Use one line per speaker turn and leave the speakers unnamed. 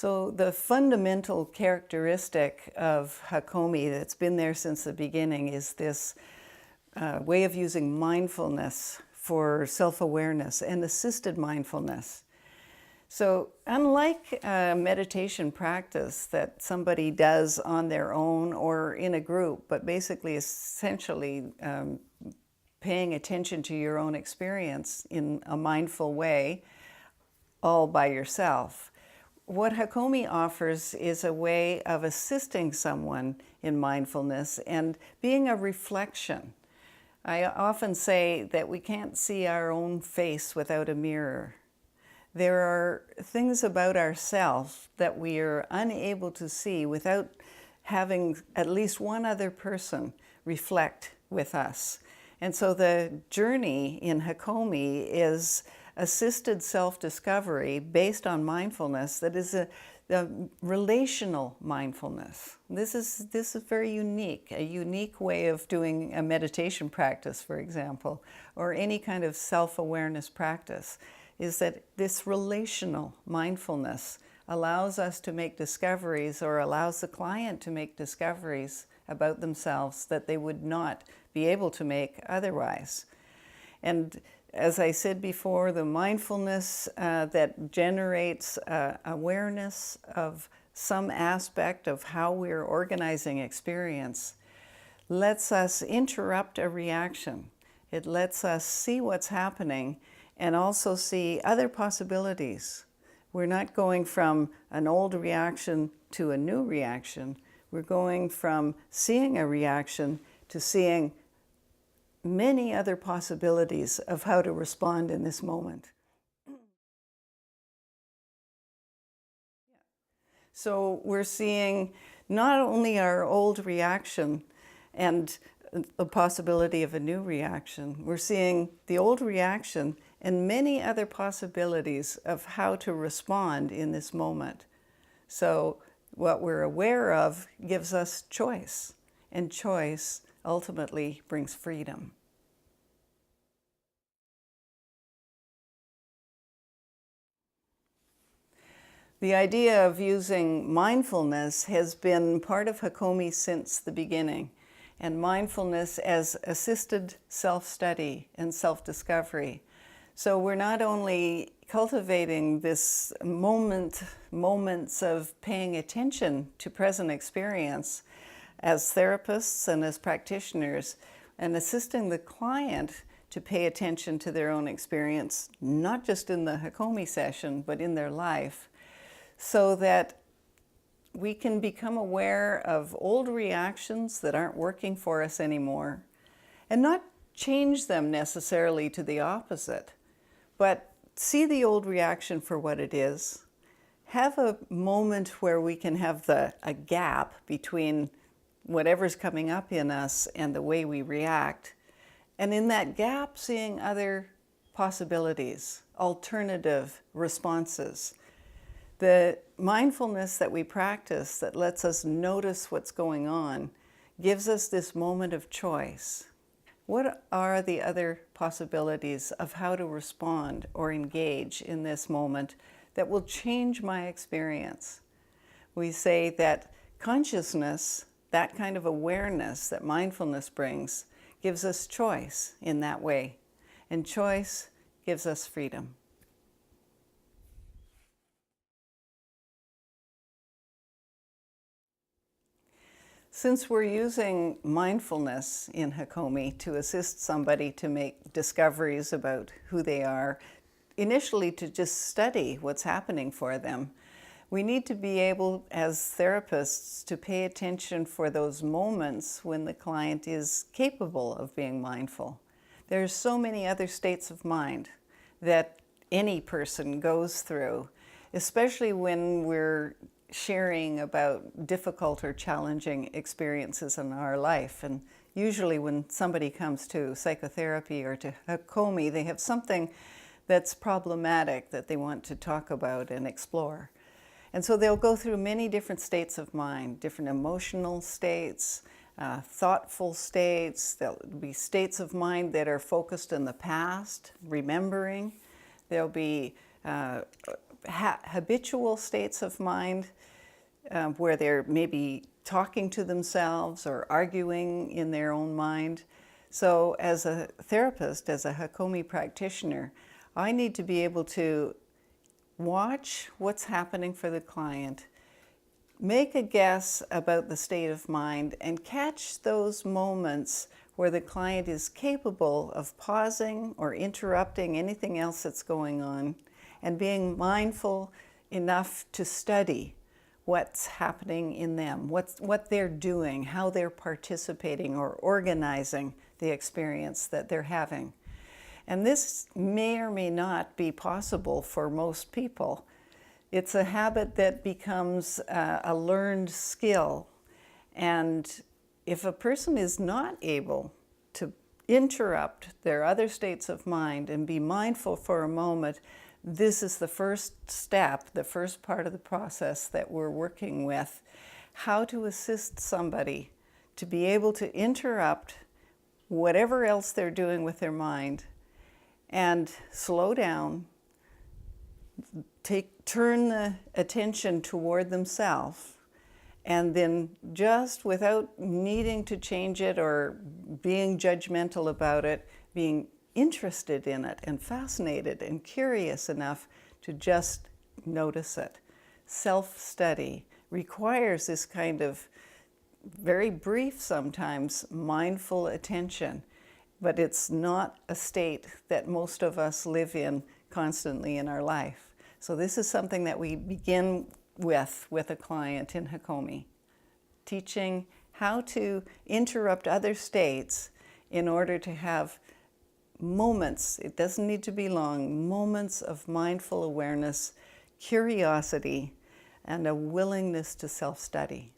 So the fundamental characteristic of Hakomi that's been there since the beginning is this way of using mindfulness for self-awareness and assisted mindfulness. So unlike a meditation practice that somebody does on their own or in a group, but basically essentially paying attention to your own experience in a mindful way all by yourself, what Hakomi offers is a way of assisting someone in mindfulness and being a reflection. I often say that we can't see our own face without a mirror. There are things about ourselves that we are unable to see without having at least one other person reflect with us. And so the journey in Hakomi is assisted self-discovery based on mindfulness that is a relational mindfulness. This is very unique, a unique way of doing a meditation practice, for example, or any kind of self-awareness practice, is that this relational mindfulness allows us to make discoveries, or allows the client to make discoveries about themselves that they would not be able to make otherwise. And as I said before, the mindfulness that generates awareness of some aspect of how we're organizing experience lets us interrupt a reaction. It lets us see what's happening and also see other possibilities. We're not going from an old reaction to a new reaction. We're going from seeing a reaction to seeing many other possibilities of how to respond in this moment. So we're seeing not only our old reaction and the possibility of a new reaction, we're seeing the old reaction and many other possibilities of how to respond in this moment. So what we're aware of gives us choice, and choice ultimately brings freedom. The idea of using mindfulness has been part of Hakomi since the beginning, and mindfulness as assisted self-study and self-discovery. So we're not only cultivating this moments of paying attention to present experience as therapists and as practitioners, and assisting the client to pay attention to their own experience, not just in the Hakomi session, but in their life, so that we can become aware of old reactions that aren't working for us anymore, and not change them necessarily to the opposite, but see the old reaction for what it is. Have a moment where we can have a gap between whatever's coming up in us and the way we react. And in that gap, seeing other possibilities, alternative responses. The mindfulness that we practice that lets us notice what's going on gives us this moment of choice. What are the other possibilities of how to respond or engage in this moment that will change my experience? We say that consciousness, that kind of awareness that mindfulness brings, gives us choice in that way. And choice gives us freedom. Since we're using mindfulness in Hakomi to assist somebody to make discoveries about who they are, initially to just study what's happening for them, we need to be able, as therapists, to pay attention for those moments when the client is capable of being mindful. There's so many other states of mind that any person goes through, especially when we're sharing about difficult or challenging experiences in our life. And usually when somebody comes to psychotherapy or to Hakomi, they have something that's problematic that they want to talk about and explore. And so they'll go through many different states of mind, different emotional states, thoughtful states. There'll be states of mind that are focused in the past, remembering. There'll be habitual states of mind where they're maybe talking to themselves or arguing in their own mind. So as a therapist, as a Hakomi practitioner, I need to be able to watch what's happening for the client, make a guess about the state of mind, and catch those moments where the client is capable of pausing or interrupting anything else that's going on and being mindful enough to study what's happening in them, what they're doing, how they're participating or organizing the experience that they're having. And this may or may not be possible for most people. It's a habit that becomes a learned skill. And if a person is not able to interrupt their other states of mind and be mindful for a moment, this is the first step, the first part of the process that we're working with. How to assist somebody to be able to interrupt whatever else they're doing with their mind and slow down, turn the attention toward themselves, and then just without needing to change it or being judgmental about it, being interested in it and fascinated and curious enough to just notice it. Self-study requires this kind of very brief, sometimes mindful attention, but it's not a state that most of us live in constantly in our life. So this is something that we begin with a client in Hakomi, teaching how to interrupt other states in order to have moments, it doesn't need to be long, moments of mindful awareness, curiosity, and a willingness to self-study.